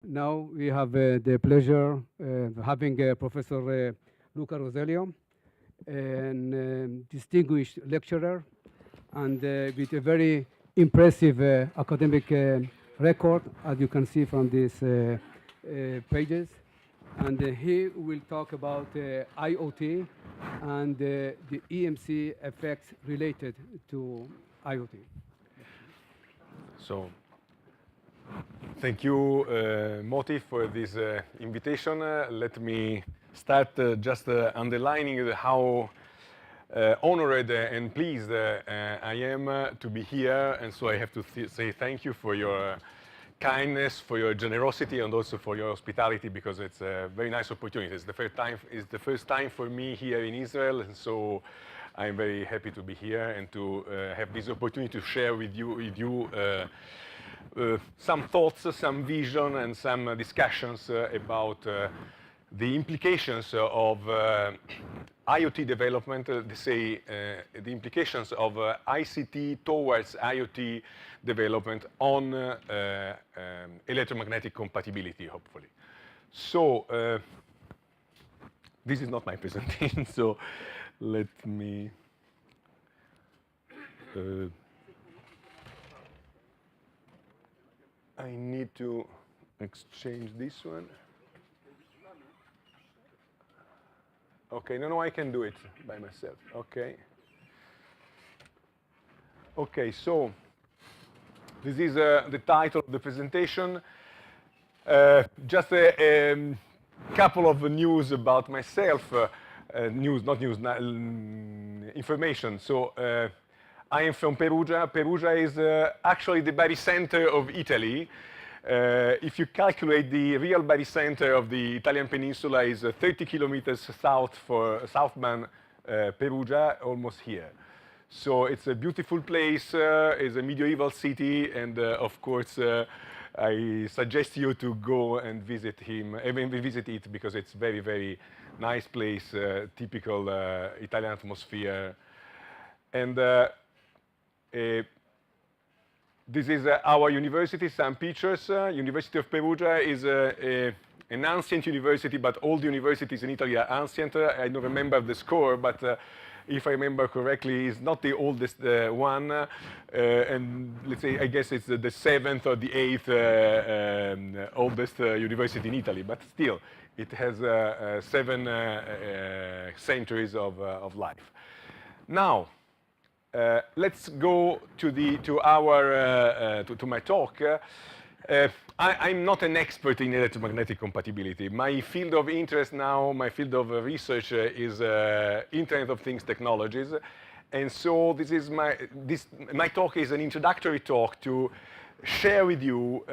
Now we have the pleasure having Professor Luca Roselli, an distinguished lecturer, and with a very impressive academic record, as you can see from these pages. And he will talk about IoT and the EMC effects related to IoT. So, thank you, Moti, for this invitation. Let me start just underlining how honored and pleased I am to be here, and so I have to say thank you for your kindness, for your generosity, and also for your hospitality, because it's a very nice opportunity. It's the first time for me here in Israel, and so I'm very happy to be here and to have this opportunity to share with you some thoughts, some vision, and some discussions about the implications of IoT development, the implications of ICT towards IoT development on electromagnetic compatibility, hopefully. So, this is not my presentation, so let me... I need to exchange this one. Okay, no, I can do it by myself. Okay. Okay, so this is the title of the presentation. Just a couple of news about myself. Information. So I am from Perugia. Perugia is actually the barycenter of Italy. If you calculate, the real barycenter of the Italian peninsula is 30 kilometers southbound Perugia, almost here. So it's a beautiful place, it's a medieval city, and of course I suggest you to go and visit it, because it's very, very nice place, typical Italian atmosphere. And this is our university, some pictures. University of Perugia is an ancient university, but all the universities in Italy are ancient. I don't remember the score, but if I remember correctly, it's not the oldest one. And let's say, I guess it's the 7th or the 8th oldest university in Italy, but still, it has 7 centuries of life. Now, let's go to my talk. I'm not an expert in electromagnetic compatibility. My field of interest now, my field of research is Internet of Things technologies, and so my talk is an introductory talk to share with you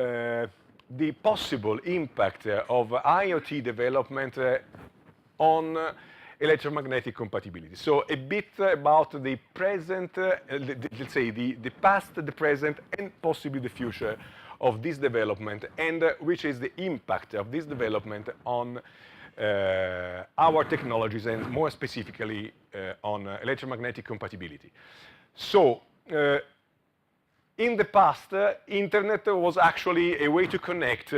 the possible impact of IoT development on electromagnetic compatibility. So a bit about the present, let's say the past, the present, and possibly the future of this development, and which is the impact of this development on our technologies, and more specifically on electromagnetic compatibility. So, in the past, internet was actually a way to connect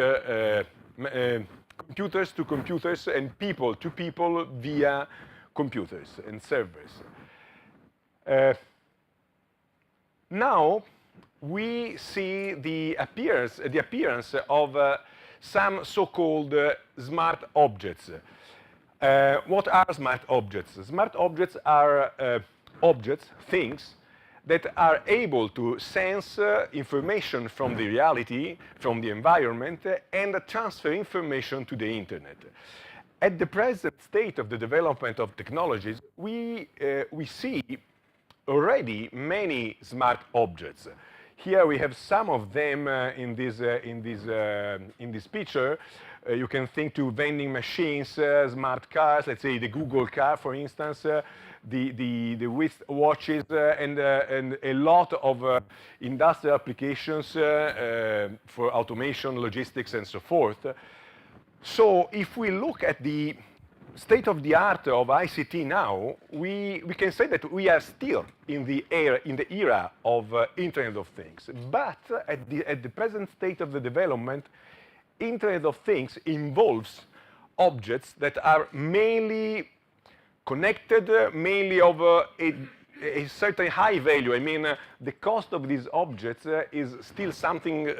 computers to computers and people to people via computers and servers. Now we see the appearance of some so-called smart objects. What are smart objects? Smart objects are things that are able to sense information from the reality, from the environment, and transfer information to the internet. At the present state of the development of technologies, we see already many smart objects. Here we have some of them in this picture. You can think to vending machines, smart cars, let's say the Google car, for instance, the wrist watches, and a lot of industrial applications for automation, logistics, and so forth. So if we look at the state of the art of ICT now, we can say that we are still in the era of Internet of Things. But at the present state of the development, Internet of Things involves objects that are mainly connected, mainly of a certain high value. I mean, the cost of these objects is still something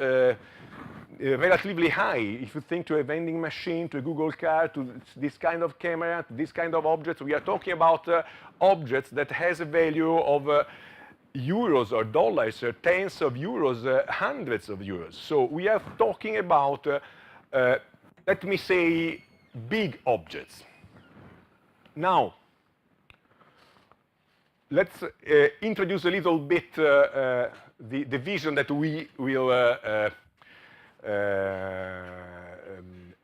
relatively high. If you think to a vending machine, to a Google car, to this kind of camera, to this kind of objects, we are talking about objects that has a value of euros or dollars, or tens of euros, hundreds of euros. So we are talking about, let me say, big objects. Now, let's introduce a little bit the vision that we will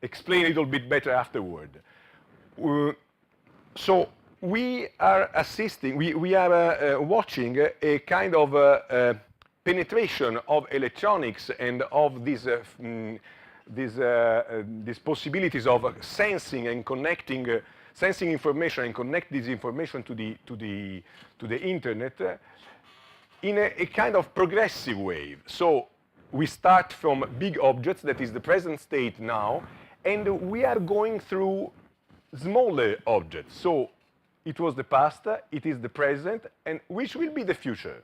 explain a little bit better afterward. So we are assisting, we are watching a kind of penetration of electronics and of these possibilities of sensing and connecting, sensing information and connect this information to the internet in a kind of progressive way. So we start from big objects, that is the present state now, and we are going through smaller objects. So it was the past, it is the present, and which will be the future?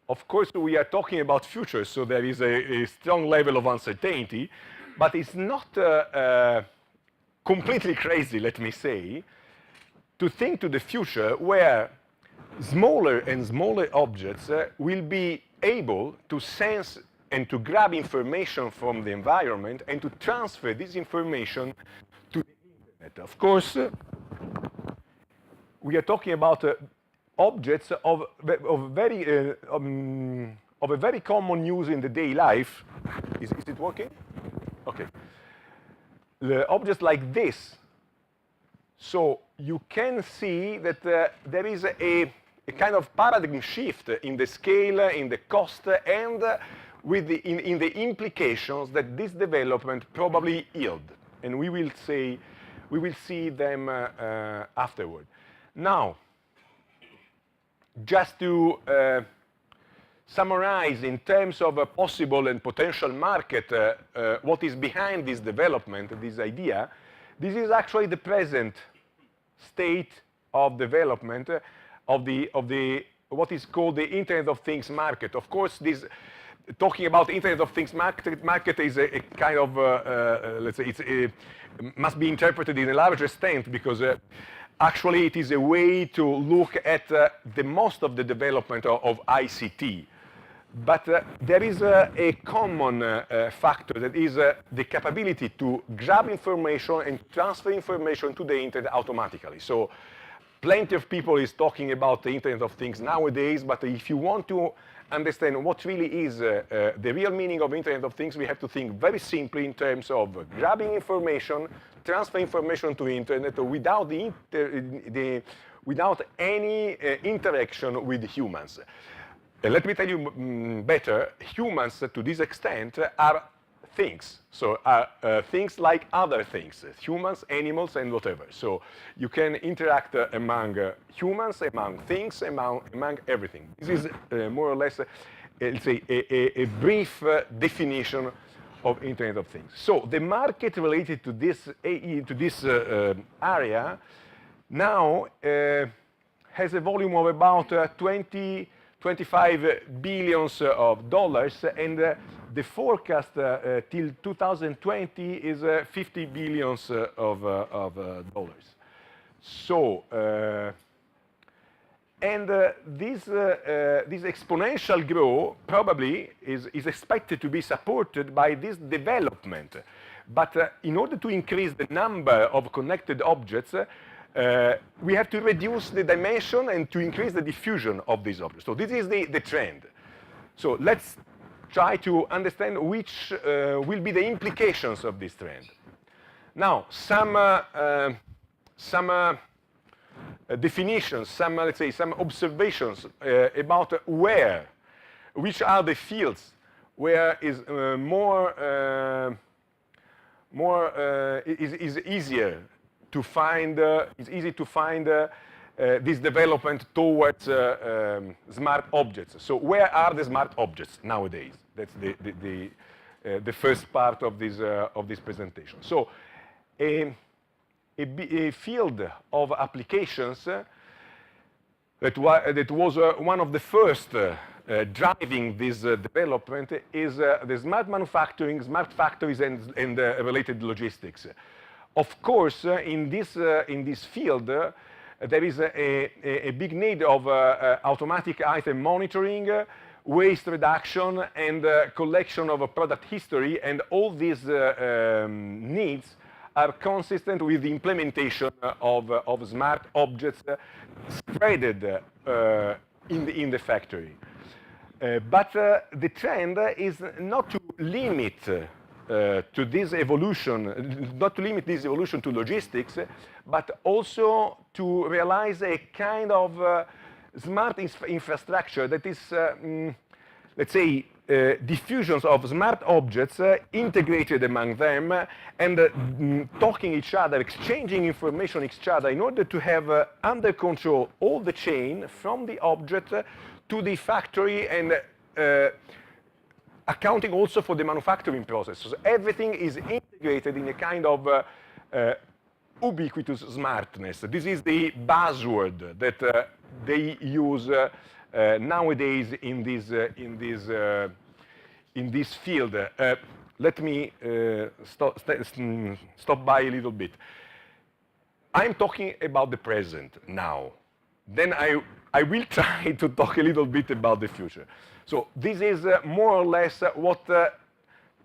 Of course, we are talking about future, so there is a strong level of uncertainty, but it's not completely crazy, let me say, to think to the future where smaller and smaller objects will be able to sense and to grab information from the environment and to transfer this information to the internet. Of course, we are talking about objects of a very common use in the daily life. Is it working? Okay. The objects like this. So you can see that there is a kind of paradigm shift in the scale, in the cost, and with in the implications that this development probably yield. And we will see them afterward. Now, just to summarize in terms of a possible and potential market, what is behind this development, this idea, this is actually the present state of development of the what is called the Internet of Things market. Of course, this talking about Internet of Things market is a kind of let's say it must be interpreted in a larger extent, because actually it is a way to look at the most of the development of ICT. But there is a common factor, that is the capability to grab information and transfer information to the internet automatically. So plenty of people is talking about the Internet of Things nowadays, but if you want to understand what really is the real meaning of Internet of Things, we have to think very simply in terms of grabbing information, transfer information to the internet without without any interaction with humans. Let me tell you better, humans to this extent are things. So things like other things, humans, animals, and whatever. So you can interact among humans, among things, among everything. This is more or less, let's say, a brief definition of Internet of Things. So the market related to this area now has a volume of about 25 billions of dollars, and the forecast till 2020 is 50 billions of dollars. So, this exponential growth probably is expected to be supported by this development. But in order to increase the number of connected objects, we have to reduce the dimension and to increase the diffusion of these objects. So this is the trend. So let's try to understand which will be the implications of this trend. Now, some definitions, let's say, some observations about which are the fields where is is easier to find, it's easy to find this development towards smart objects. So where are the smart objects nowadays? That's the first part of this presentation. So a field of applications that was one of the first driving this development is the smart manufacturing, smart factories, and related logistics. Of course, in this field, there is a big need of automatic item monitoring, waste reduction, and collection of a product history, and all these needs are consistent with the implementation of smart objects spreaded in the factory. But the trend is not to limit to this evolution, not to limit this evolution to logistics, but also to realize a kind of smart infrastructure that is, let's say, diffusions of smart objects integrated among them and talking each other, exchanging information each other in order to have under control all the chain from the object to the factory and accounting also for the manufacturing process. So everything is integrated in a kind of ubiquitous smartness. This is the buzzword that they use nowadays in this field. Let me stop by a little bit. I'm talking about the present now. Then I will try to talk a little bit about the future. So this is more or less what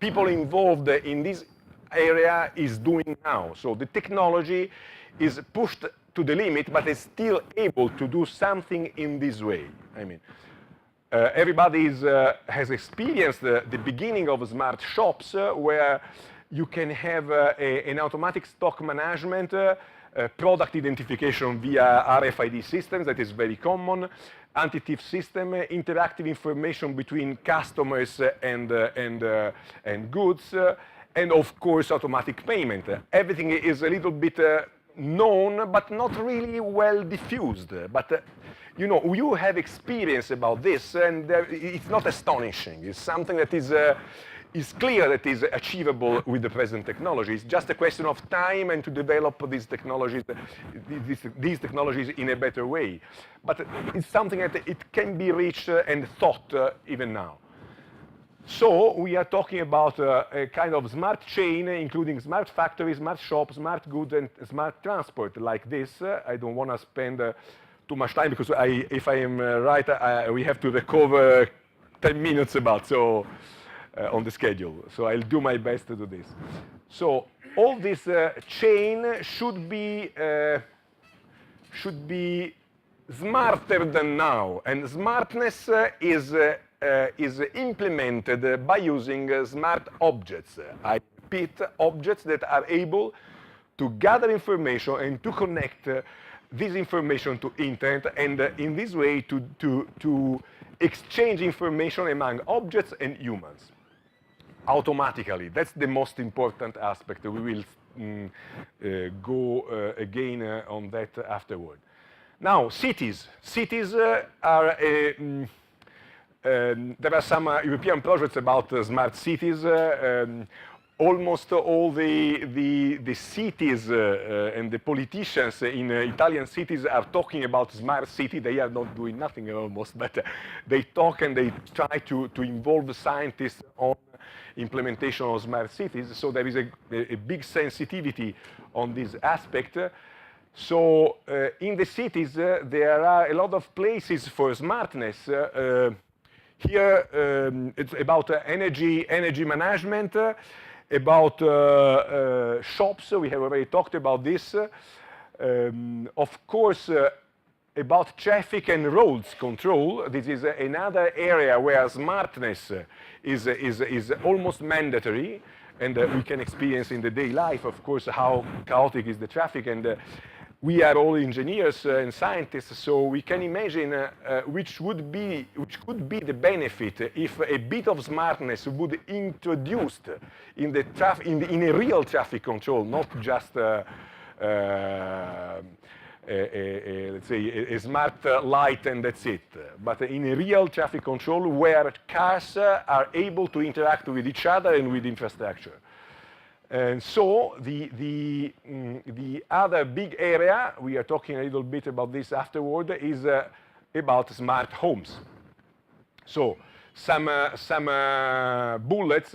people involved in this area is doing now. So the technology is pushed to the limit, but is still able to do something in this way. I mean, everybody has experienced the beginning of smart shops where you can have an automatic stock management, product identification via RFID systems that is very common, anti-thief system, interactive information between customers and goods, and of course automatic payment. Everything is a little bit known, but not really well diffused. But you know, you have experience about this, and it's not astonishing. It's something that is clear that is achievable with the present technology. It's just a question of time and to develop these technologies in a better way. But it's something that it can be reached and thought even now. So we are talking about a kind of smart chain, including smart factories, smart shops, smart goods, and smart transport like this. I don't want to spend too much time because if I am right, we have to recover 10 minutes about so on the schedule. So I'll do my best to do this. So all this chain should be smarter than now, and smartness is implemented by using smart objects. I repeat, objects that are able to gather information and to connect this information to internet, and in this way to exchange information among objects and humans automatically. That's the most important aspect. We will go again on that afterward. Now, cities. Cities are there are some European projects about smart cities. Almost all the cities and the politicians in Italian cities are talking about smart city. They are not doing nothing almost, but they talk and they try to involve the scientists on implementation of smart cities. So there is a big sensitivity on this aspect. So in the cities, there are a lot of places for smartness. Here, it's about energy management, about shops. We have already talked about this. Of course, about traffic and roads control. This is another area where smartness is almost mandatory, and we can experience in the daily life, of course, how chaotic is the traffic. And we are all engineers and scientists, so we can imagine which could be the benefit if a bit of smartness would be introduced in in a real traffic control, not just let's say, a smart light and that's it. But in a real traffic control where cars are able to interact with each other and with infrastructure. And so the other big area, we are talking a little bit about this afterward, is about smart homes. So some bullets.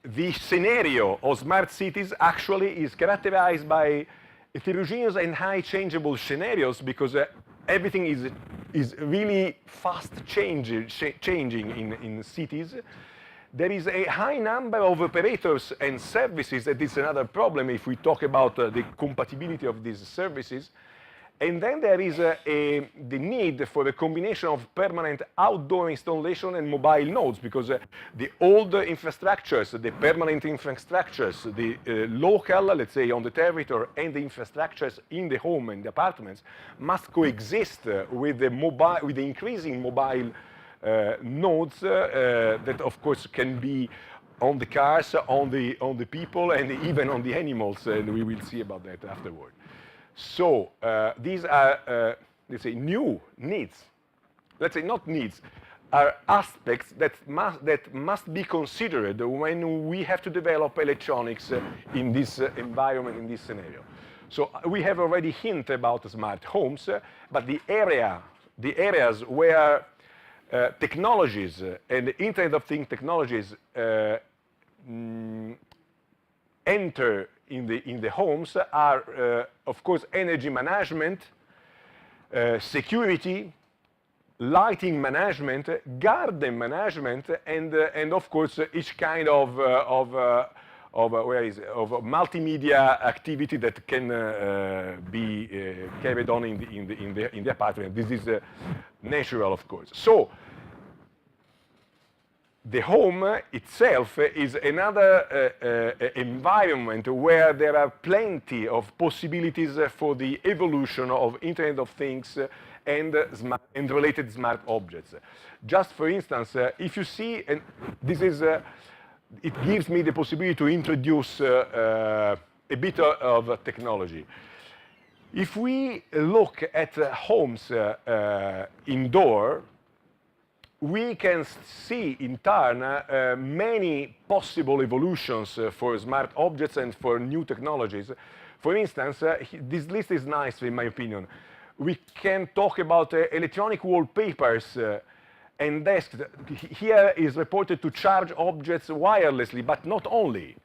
The scenario of smart cities actually is characterized by heterogeneous and high changeable scenarios because everything is really fast changing in cities. There is a high number of operators and services. That is another problem if we talk about the compatibility of these services. And then there is the need for a combination of permanent outdoor installation and mobile nodes, because the old infrastructures, the permanent infrastructures, the local, let's say, on the territory, and the infrastructures in the home and the apartments must coexist with the increasing mobile nodes that, of course, can be on the cars, on the people, and even on the animals, and we will see about that afterward. So these are, let's say, new needs. Let's say not needs, are aspects that must be considered when we have to develop electronics in this environment, in this scenario. So we have already hinted about smart homes, but the areas where technologies and Internet of Things technologies enter in the homes are, of course, energy management, security, lighting management, garden management, and of course each kind of multimedia activity that can be carried on in the apartment. This is natural, of course. So the home itself is another environment where there are plenty of possibilities for the evolution of Internet of Things and related smart objects. Just for instance, if you see, and this is, it gives me the possibility to introduce a bit of technology. If we look at homes indoor, we can see in turn many possible evolutions for smart objects and for new technologies. For instance, this list is nice in my opinion. We can talk about electronic wallpapers and desks. Here is reported to charge objects wirelessly, but not only.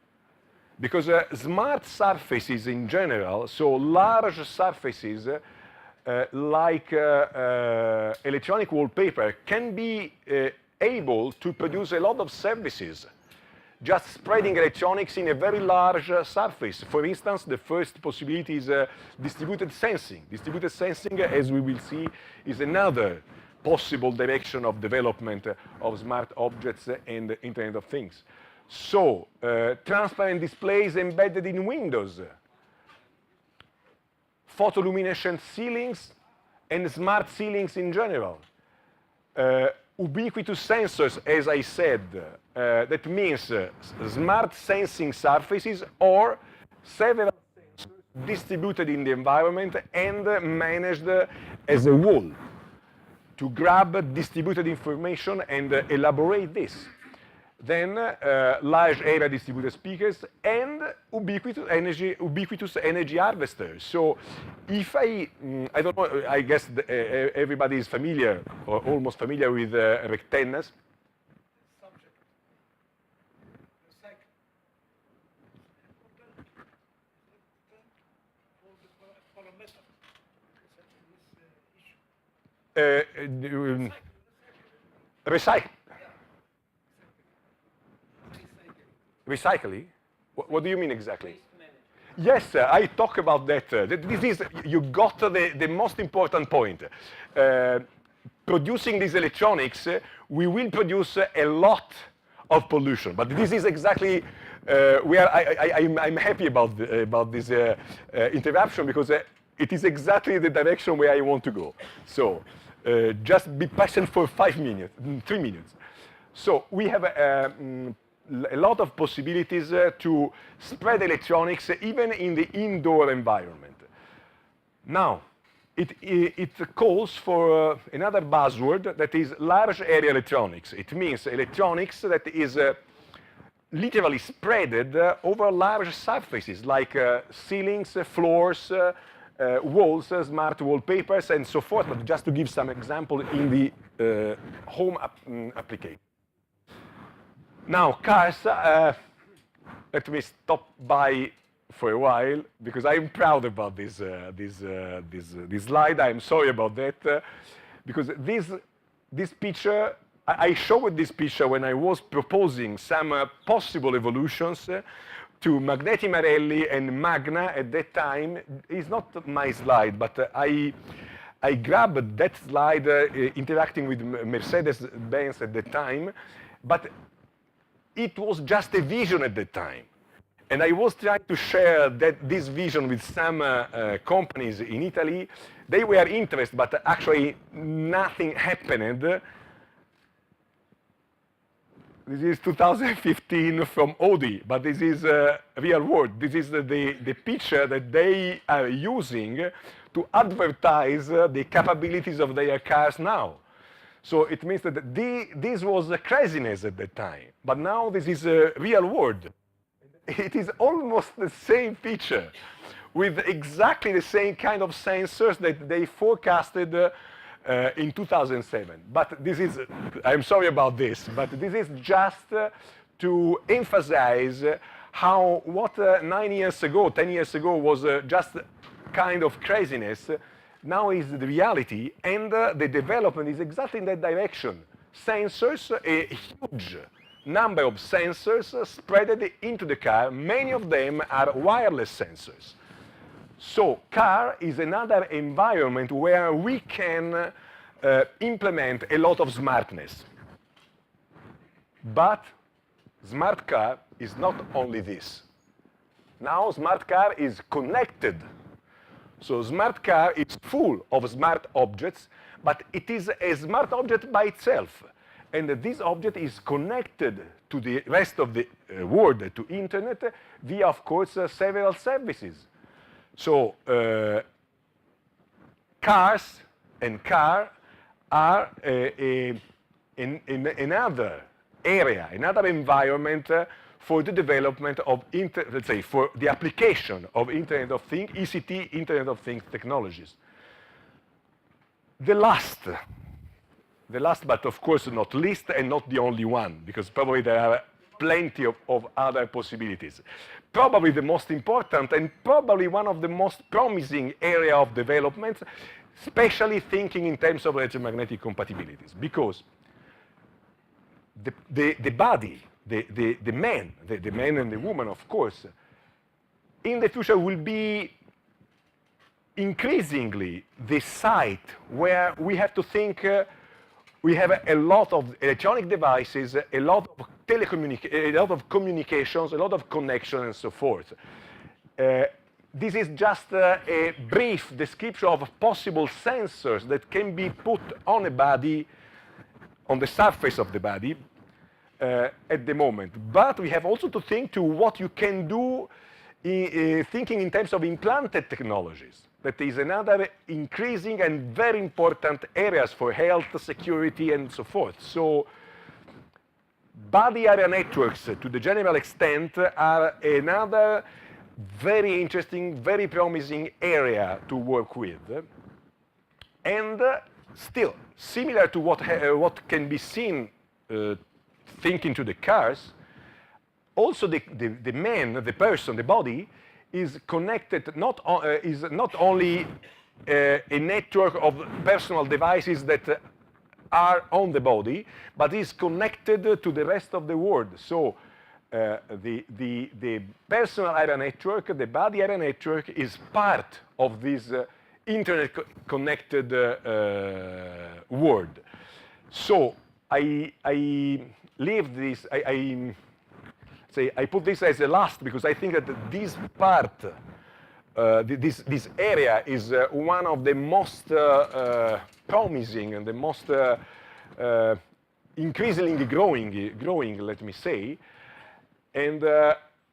Because smart surfaces in general, so large surfaces, like electronic wallpaper, can be able to produce a lot of services, just spreading electronics in a very large surface. For instance, the first possibility is distributed sensing. Distributed sensing, as we will see, is another possible direction of development of smart objects and the Internet of Things. So, transparent displays embedded in windows, photoluminescent ceilings, and smart ceilings in general. Ubiquitous sensors, as I said, that means smart sensing surfaces or several sensors distributed in the environment and managed as a whole to grab distributed information and elaborate this. Then large area distributed speakers and ubiquitous energy harvesters. So if I don't know, I guess everybody is familiar or almost familiar with rectennas. Recycle. Recycling? What do you mean exactly? Yes, I talk about that. This is, you got the most important point. Producing these electronics, we will produce a lot of pollution. But this is exactly where I'm happy about this interruption, because it is exactly the direction where I want to go. So just be patient for 3 minutes. So we have a lot of possibilities to spread electronics even in the indoor environment. Now, it calls for another buzzword that is large area electronics. It means electronics that is literally spread over large surfaces like ceilings, floors, walls, smart wallpapers, and so forth. But just to give some example in the home application. Now, cars, let me stop by for a while because I'm proud about this slide. I'm sorry about that because this picture, I showed this picture when I was proposing some possible evolutions to Magneti Marelli and Magna at that time. It's not my slide, but I grabbed that slide interacting with Mercedes-Benz at the time, but it was just a vision at the time. And I was trying to share this vision with some companies in Italy. They were interested, but actually nothing happened. This is 2015 from Audi, but this is real world. This is the picture that they are using to advertise the capabilities of their cars now. So it means that this was a craziness at the time, but now this is real world. It is almost the same picture with exactly the same kind of sensors that they forecasted in 2007. But this is, I'm sorry about this, but this is just to emphasize how what 9 years ago, 10 years ago was just kind of craziness, now is the reality, and the development is exactly in that direction. Sensors, a huge number of sensors spread into the car. Many of them are wireless sensors. So car is another environment where we can implement a lot of smartness. But smart car is not only this. Now smart car is connected. So smart car is full of smart objects, but it is a smart object by itself. And this object is connected to the rest of the world, to internet, via, of course, several services. So cars and car are another area, another environment for the development of, let's say, for the application of Internet of Things, ICT, Internet of Things technologies. The last, but of course not least, and not the only one, because probably there are plenty of other possibilities. Probably the most important and probably one of the most promising area of development, especially thinking in terms of electromagnetic compatibilities, because the body, the man and the woman, of course, in the future will be increasingly the site where we have to think. We have a lot of electronic devices, a lot of a lot of communications, a lot of connections, and so forth. This is just a brief description of possible sensors that can be put on a body, on the surface of the body, at the moment. But we have also to think to what you can do thinking in terms of implanted technologies. That is another increasing and very important areas for health, security, and so forth. So body area networks, to the general extent, are another very interesting, very promising area to work with. And still, similar to what can be seen thinking to the cars, also the man, the person, the body, is connected, is not only a network of personal devices that are on the body, but is connected to the rest of the world. So the personal area network, the body area network, is part of this internet-connected world. So I leave this, I put this as a last because I think that this part, this area is one of the most promising and the most increasingly growing, let me say. And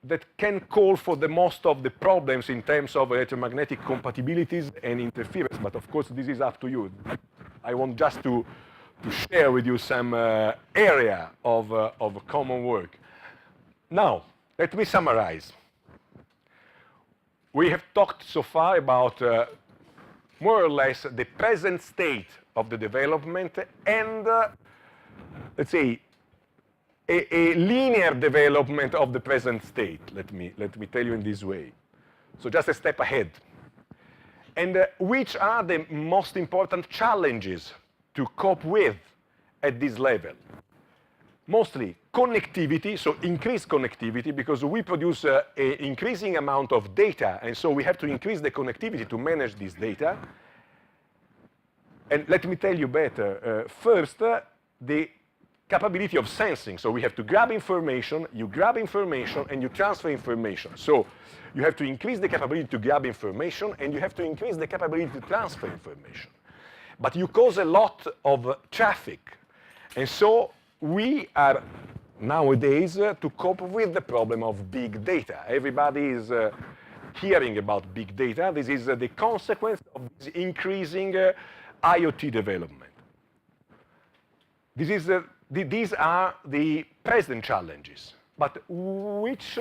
that can call for the most of the problems in terms of electromagnetic compatibilities and interference, but of course this is up to you. I want just to share with you some area of common work. Now, let me summarize. We have talked so far about more or less the present state of the development and, let's say, a linear development of the present state, let me tell you in this way. So just a step ahead. And which are the most important challenges to cope with at this level? Mostly connectivity, so increased connectivity, because we produce an increasing amount of data, and so we have to increase the connectivity to manage this data. And let me tell you better. First, the capability of sensing. So we have to grab information, you grab information, and you transfer information. So you have to increase the capability to grab information, and you have to increase the capability to transfer information. But you cause a lot of traffic. And so we are nowadays to cope with the problem of big data. Everybody is hearing about big data. This is the consequence of this increasing IoT development. These are the present challenges, but which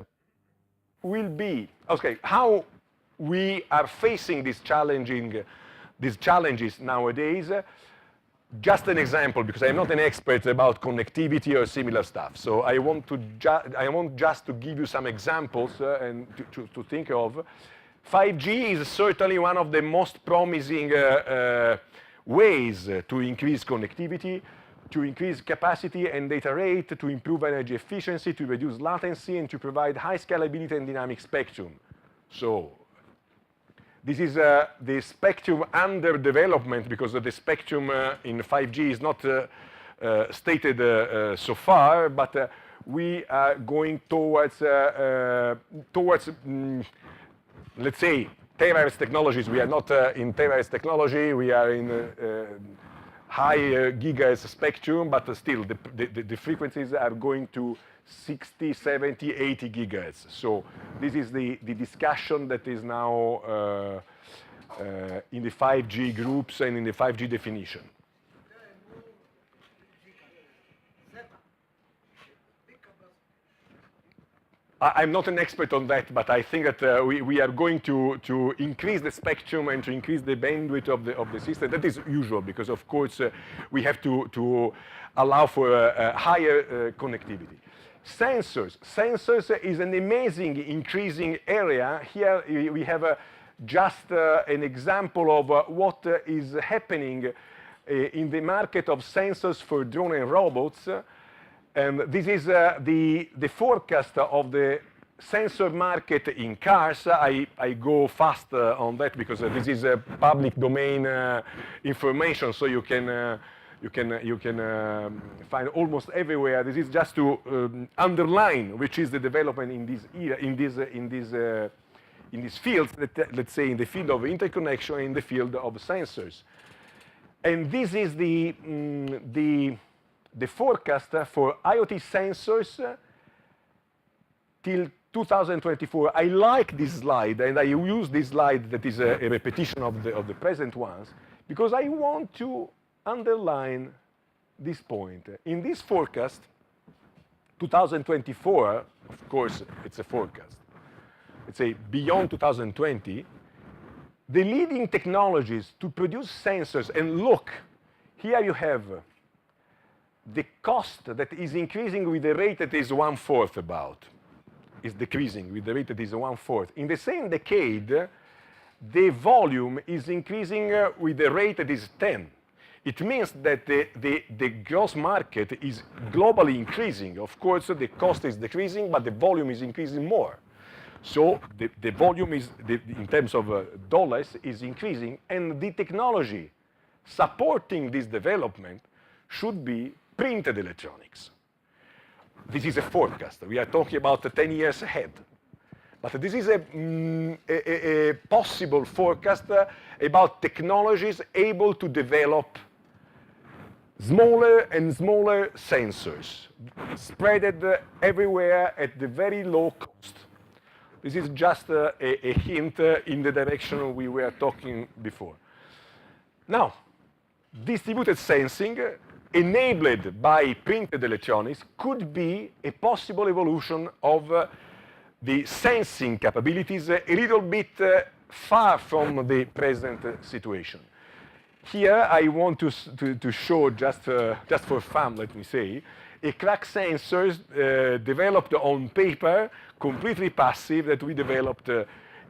will be, okay, how we are facing these challenges nowadays. Just an example, because I'm not an expert about connectivity or similar stuff. So I want just to give you some examples and to think of. 5G is certainly one of the most promising ways to increase connectivity, to increase capacity and data rate, to improve energy efficiency, to reduce latency, and to provide high scalability and dynamic spectrum. So this is the spectrum under development, because the spectrum in 5G is not stated so far, but we are going towards let's say, terahertz technologies. We are not in terahertz technology, we are in high gigahertz spectrum, but still the frequencies are going to 60, 70, 80 gigahertz. So this is the discussion that is now in the 5G groups and in the 5G definition. I'm not an expert on that, but I think that we are going to increase the spectrum and to increase the bandwidth of the system. That is usual, because of course we have to allow for higher connectivity. Sensors is an amazing increasing area. Here we have just an example of what is happening in the market of sensors for drone and robots. And this is the forecast of the sensor market in cars. I go fast on that because this is public domain information, so you can find almost everywhere. This is just to underline which is the development in this era, in these fields. Let's say in the field of interconnection, in the field of sensors, and this is the forecast for IoT sensors till 2024. I like this slide, and I use this slide that is a repetition of the present ones, because I want to underline this point. In this forecast, 2024, of course, it's a forecast. Let's say beyond 2020, the leading technologies to produce sensors, and look, here you have the cost that is increasing with the rate that is 1/4 about, is decreasing with the rate that is 1/4. In the same decade, the volume is increasing with the rate that is 10. It means that the gross market is globally increasing. Of course, the cost is decreasing, but the volume is increasing more. So the volume is, in terms of dollars, is increasing, and the technology supporting this development should be printed electronics. This is a forecast. We are talking about 10 years ahead. But this is a possible forecast about technologies able to develop smaller and smaller sensors, spread everywhere at the very low cost. This is just a hint in the direction we were talking before. Now, distributed sensing enabled by printed electronics could be a possible evolution of the sensing capabilities a little bit far from the present situation. Here I want to show, just for fun, let me say, a crack sensor developed on paper, completely passive, that we developed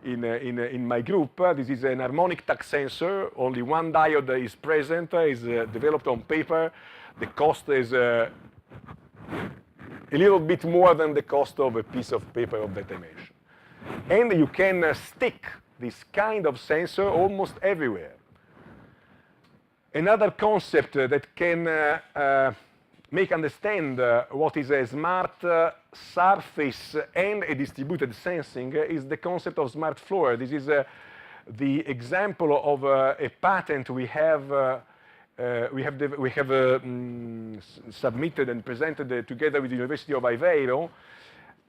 in my group. This is an harmonic touch sensor. Only one diode is present, is developed on paper. The cost is a little bit more than the cost of a piece of paper of that dimension. And you can stick this kind of sensor almost everywhere. Another concept that can make understand what is a smart surface and a distributed sensing is the concept of smart floor. This is the example of a patent we have submitted and presented together with the University of Aveiro.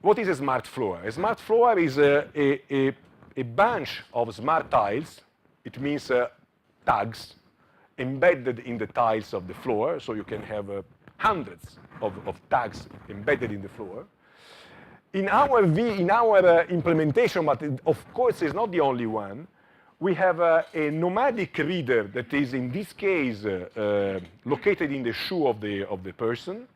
What is a smart floor? A smart floor is a bunch of smart tiles. It means tags embedded in the tiles of the floor, so you can have hundreds of tags embedded in the floor. In our implementation, but of course it's not the only one, we have a nomadic reader that is, in this case, located in the shoe of the person.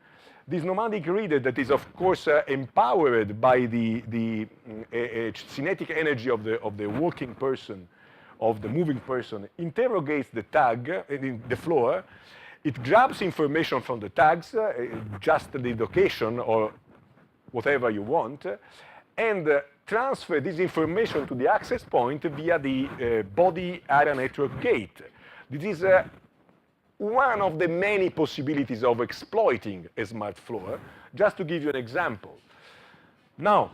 This nomadic reader that is, of course, empowered by the kinetic energy of the walking person, of the moving person, interrogates the tag in the floor. It grabs information from the tags, just the location or whatever you want, and transfer this information to the access point via the body area network gate. This is one of the many possibilities of exploiting a smart floor, just to give you an example. Now,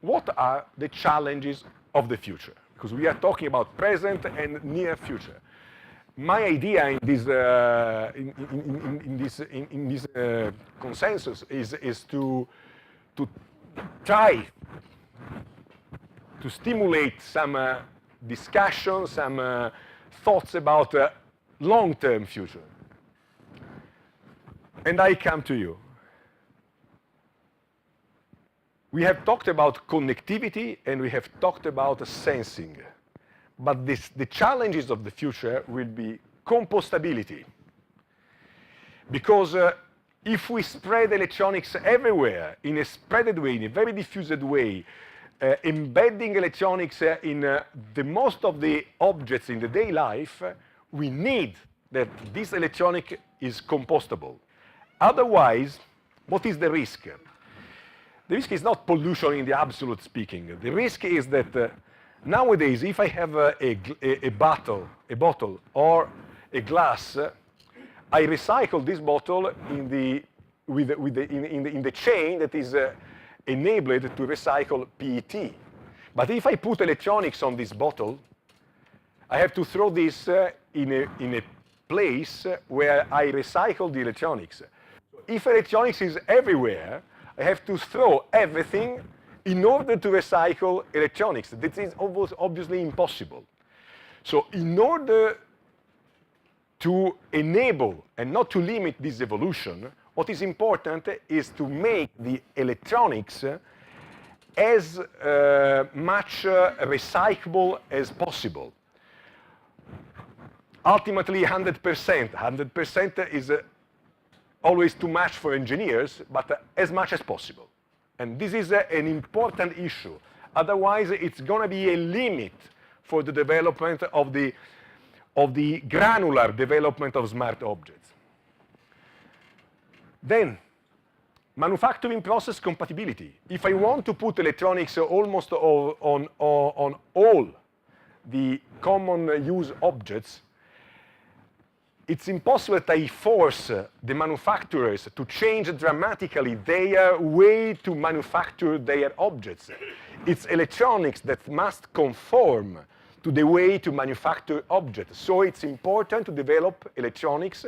what are the challenges of the future? Because we are talking about present and near future. My idea in this consensus is to try to stimulate some discussion, some thoughts about long-term future. And I come to you. We have talked about connectivity and we have talked about sensing. But the challenges of the future will be compostability. Because if we spread electronics everywhere in a spreaded way, in a very diffused way, embedding electronics in the most of the objects in the day life, we need that this electronic is compostable. Otherwise, what is the risk? The risk is not pollution in the absolute speaking. The risk is that nowadays, if I have a bottle or a glass, I recycle this bottle in the chain that is enabled to recycle PET. But if I put electronics on this bottle, I have to throw this in a place where I recycle the electronics. If electronics is everywhere, I have to throw everything in order to recycle electronics. This is obviously impossible. So in order to enable and not to limit this evolution, what is important is to make the electronics as much recyclable as possible. Ultimately, 100%. 100% is always too much for engineers, but as much as possible. And this is an important issue. Otherwise, it's going to be a limit for the development of the granular development of smart objects. Then, manufacturing process compatibility. If I want to put electronics almost on all the common use objects, it's impossible that I force the manufacturers to change dramatically their way to manufacture their objects. It's electronics that must conform to the way to manufacture objects. So it's important to develop electronics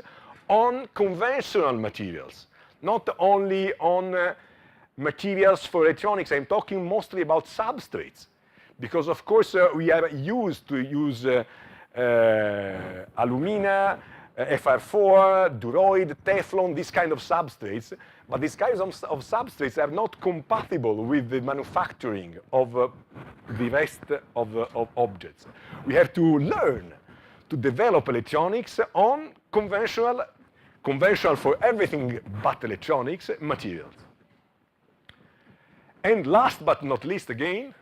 on conventional materials, not only on materials for electronics. I'm talking mostly about substrates, because of course we are used to use alumina, FR4, duroid, Teflon, this kind of substrates, but these kinds of substrates are not compatible with the manufacturing of the rest of objects. We have to learn to develop electronics on conventional for everything but electronics materials. And last but not least, again,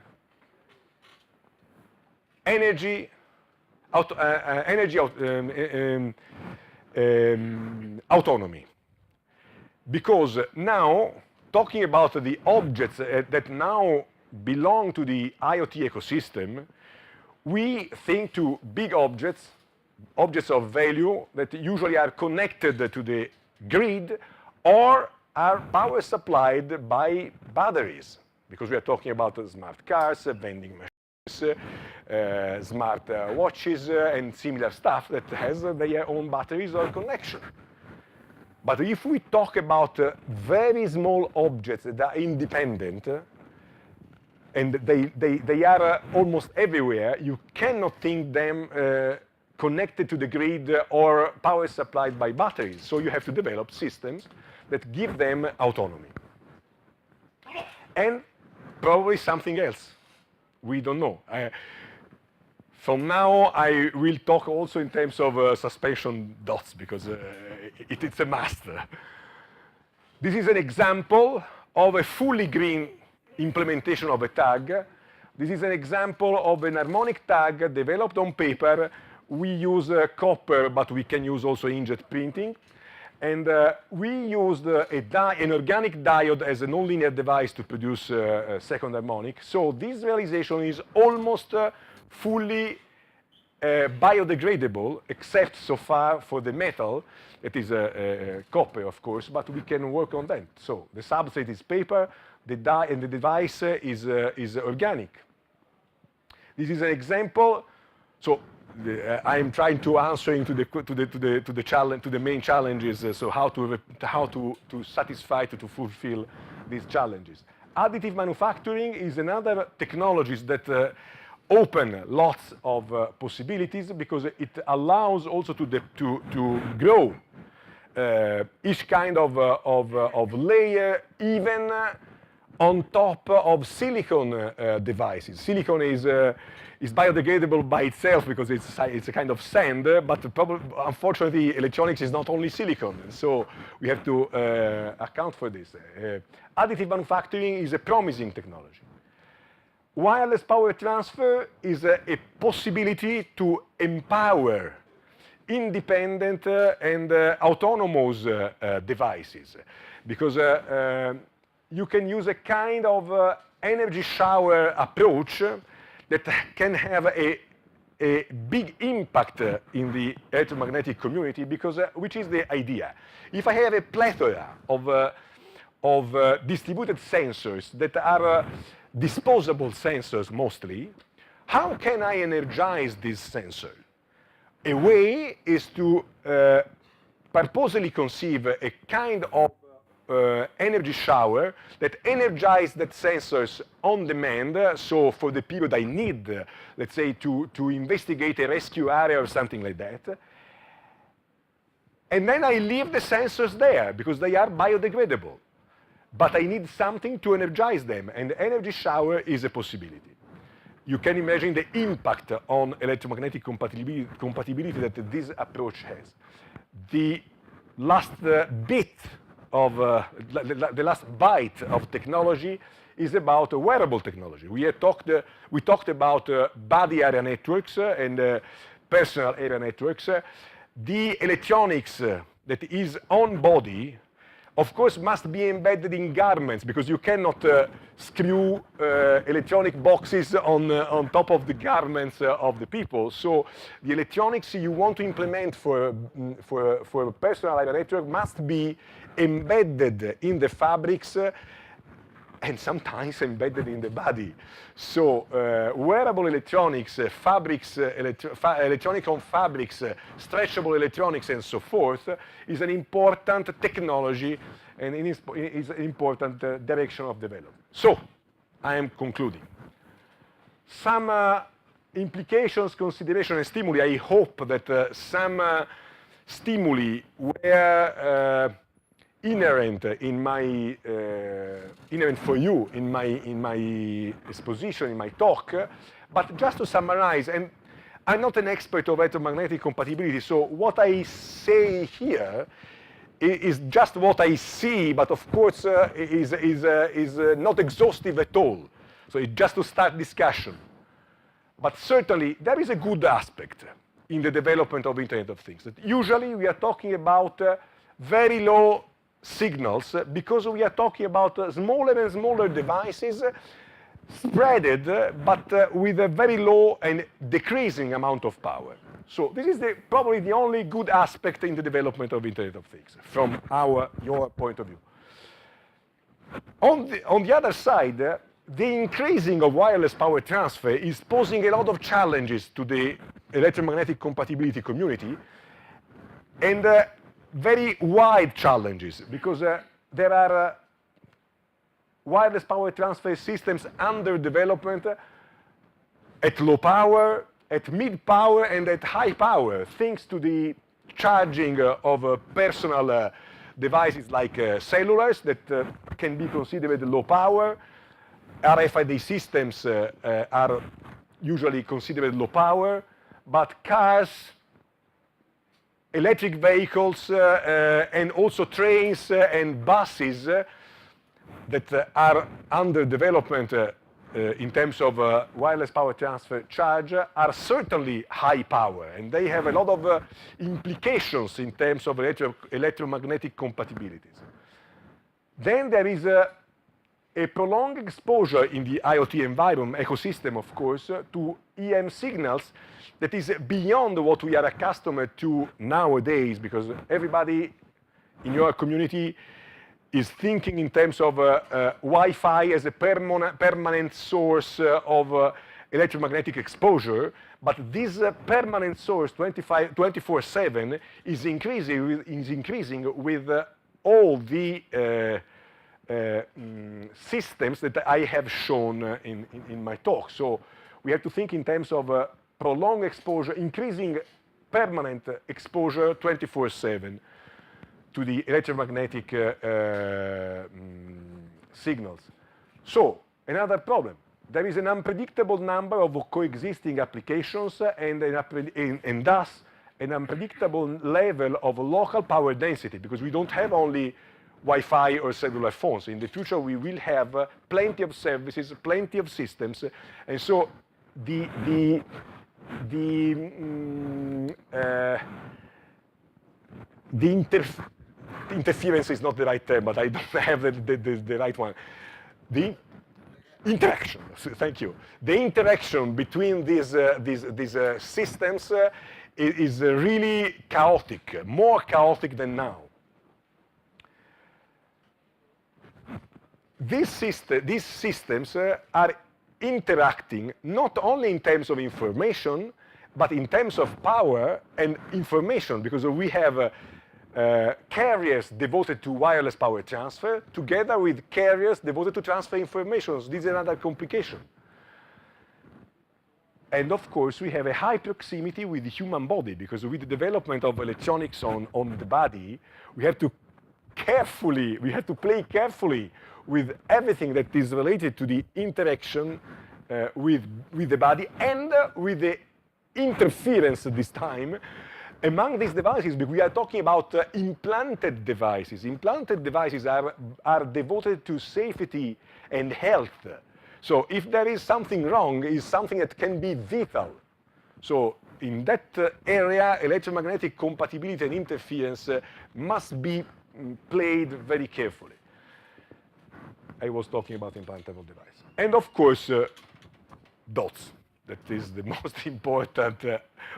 autonomy. Because now, talking about the objects that now belong to the IoT ecosystem, we think to big objects of value that usually are connected to the grid or are power supplied by batteries, because we are talking about smart cars, vending machines, smart watches, and similar stuff that has their own batteries or connection. But if we talk about very small objects that are independent, and they are almost everywhere, you cannot think them connected to the grid or power supplied by batteries. So you have to develop systems that give them autonomy. And probably something else. We don't know. From now, I will talk also in terms of suspension dots, because it's a must. This is an example of a fully green implementation of a tag. This is an example of an harmonic tag developed on paper. We use copper, but we can use also inkjet printing. And we used an organic diode as a nonlinear device to produce a second harmonic. So this realization is almost fully biodegradable, except so far for the metal. It is copper, of course, but we can work on that. So the substrate is paper, the die and the device is organic. This is an example. So I'm trying to answer to the main challenges. So how to satisfy to fulfill these challenges. Additive manufacturing is another technology that open lots of possibilities, because it allows also to grow each kind of layer, even on top of silicon devices. Silicon is biodegradable by itself because it's a kind of sand, but unfortunately electronics is not only silicon, so we have to account for this. Additive manufacturing is a promising technology. Wireless power transfer is a possibility to empower independent and autonomous devices, because you can use a kind of energy shower approach that can have a big impact in the electromagnetic community, because which is the idea? If I have a plethora of distributed sensors that are disposable sensors mostly, how can I energize this sensor? A way is to purposely conceive a kind of energy shower that energizes that sensors on demand. So for the period I need, let's say, to investigate a rescue area or something like that. And then I leave the sensors there because they are biodegradable. But I need something to energize them, and the energy shower is a possibility. You can imagine the impact on electromagnetic compatibility that this approach has. The last bit of, the last bite of technology is about wearable technology. We talked about body area networks and personal area networks. The electronics that is on body, of course, must be embedded in garments, because you cannot screw electronic boxes on top of the garments of the people. So the electronics you want to implement for personal area network must be embedded in the fabrics and sometimes embedded in the body. So wearable electronics, fabrics, electronic on fabrics, stretchable electronics, and so forth is an important technology and is an important direction of development. So I am concluding. Some implications, considerations, and stimuli. I hope that some stimuli were inherent in my inherent for you in my exposition, in my talk. But just to summarize, and I'm not an expert of electromagnetic compatibility, so what I say here is just what I see, but of course is not exhaustive at all. So it's just to start discussion. But certainly there is a good aspect in the development of Internet of Things. That usually we are talking about very low signals because we are talking about smaller and smaller devices spreaded, but with a very low and decreasing amount of power. So this is probably the only good aspect in the development of Internet of Things from your point of view. On the other side, the increasing of wireless power transfer is posing a lot of challenges to the electromagnetic compatibility community, and very wide challenges, because there are wireless power transfer systems under development at low power, at mid power, and at high power, thanks to the charging of personal devices like cellulars that can be considered low power. RFID systems are usually considered low power, but cars, electric vehicles, and also trains and buses that are under development in terms of wireless power transfer charge are certainly high power, and they have a lot of implications in terms of electromagnetic compatibilities. Then there is a prolonged exposure in the IoT environment, ecosystem of course, to EM signals that is beyond what we are accustomed to nowadays, because everybody in your community is thinking in terms of Wi-Fi as a permanent source of electromagnetic exposure, but this permanent source 24/7 is increasing with all the systems that I have shown in my talk. So we have to think in terms of prolonged exposure, increasing permanent exposure 24/7 to the electromagnetic signals. So another problem. There is an unpredictable number of coexisting applications and thus an unpredictable level of local power density, because we don't have only Wi-Fi or cellular phones. In the future, we will have plenty of services, plenty of systems, and so the interference is not the right term, but I don't have the right one. The interaction, thank you. The interaction between these systems is really chaotic, more chaotic than now. These systems are interacting not only in terms of information, but in terms of power and information, because we have carriers devoted to wireless power transfer together with carriers devoted to transfer information. So this is another complication. And of course, we have a high proximity with the human body, because with the development of electronics on the body, we have to play carefully with everything that is related to the interaction with the body and with the interference this time among these devices. We are talking about implanted devices. Implanted devices are devoted to safety and health. So if there is something wrong, it's something that can be vital. So in that area, electromagnetic compatibility and interference must be played very carefully. I was talking about implantable device. And of course, dots. That is the most important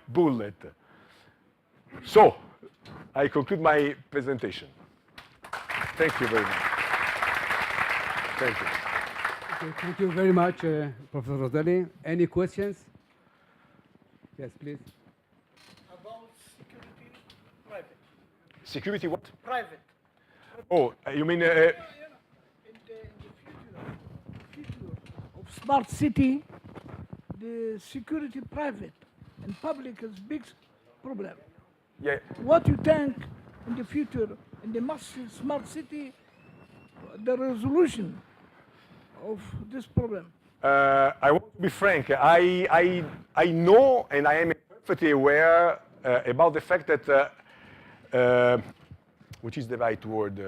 bullet. So, I conclude my presentation. Thank you very much. Thank you. Okay, thank you very much, Professor Roselli. Any questions? Yes, please. About security private. Security what? Private. Oh, you mean... In the future of smart city, the security private and public is big problem. yeah. What you think in the future in the massive smart city, the resolution of this problem? I want to be frank. I know and I am perfectly aware about the fact that, which is the right word?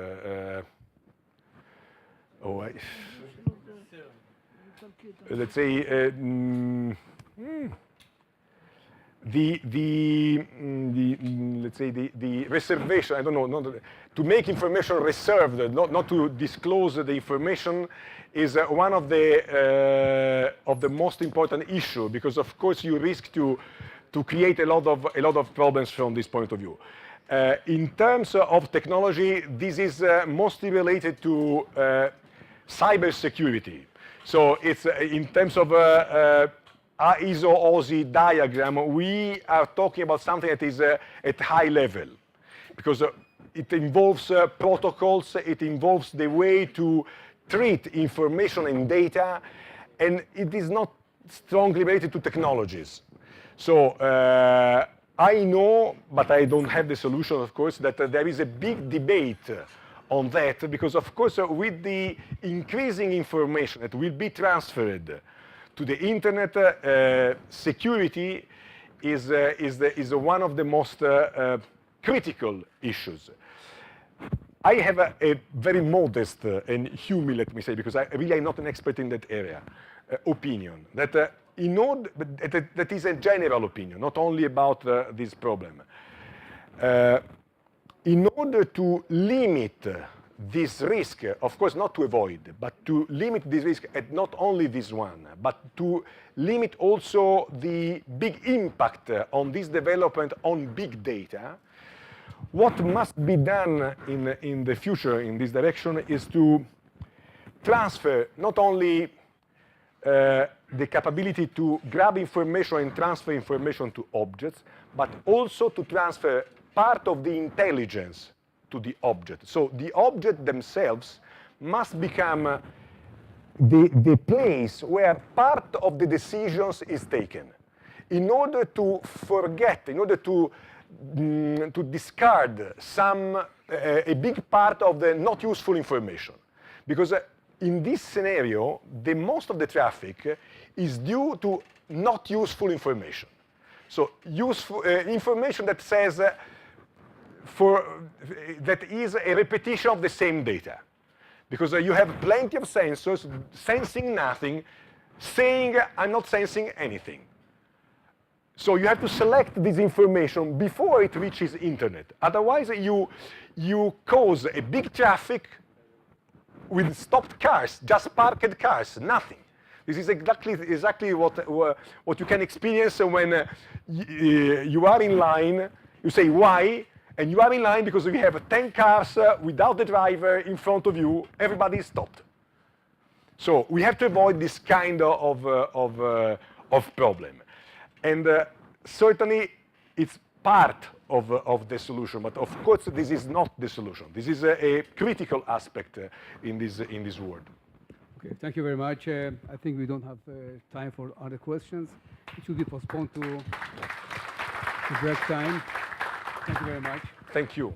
Let's say let's say the reservation. I don't know. Not, to make information reserved, not to disclose the information, is one of the most important issue, because of course you risk to create a lot of problems from this point of view. In terms of technology, this is mostly related to cyber security. So it's in terms of ISO-OSI diagram, we are talking about something that is at high level, because it involves protocols, it involves the way to treat information and data, and it is not strongly related to technologies. So I know, but I don't have the solution, of course, that there is a big debate on that, because of course with the increasing information that will be transferred to the internet, security is one of the most critical issues. I have a very modest and humble, let me say, because I really am not an expert in that area, opinion, that that is a general opinion, not only about this problem. In order to limit this risk, of course not to avoid, but to limit this risk, and not only this one, but to limit also the big impact on this development on big data, what must be done in the future in this direction is to transfer not only the capability to grab information and transfer information to objects, but also to transfer part of the intelligence to the object. So the object themselves must become the place where part of the decisions is taken. In order to forget, in order to discard a big part of the not useful information. Because in this scenario, the most of the traffic is due to not useful information. So useful information that says that is a repetition of the same data. Because you have plenty of sensors sensing nothing, saying I'm not sensing anything. So you have to select this information before it reaches internet. Otherwise, you cause a big traffic with stopped cars, just parked cars, nothing. This is exactly what you can experience when you are in line. You say why, and you are in line because you have 10 cars without the driver in front of you. Everybody is stopped. So we have to avoid this kind of problem. And certainly it's part of the solution, but of course this is not the solution. This is a critical aspect in this world. Okay, thank you very much. I think we don't have time for other questions. It should be postponed to break time. Thank you very much. Thank you.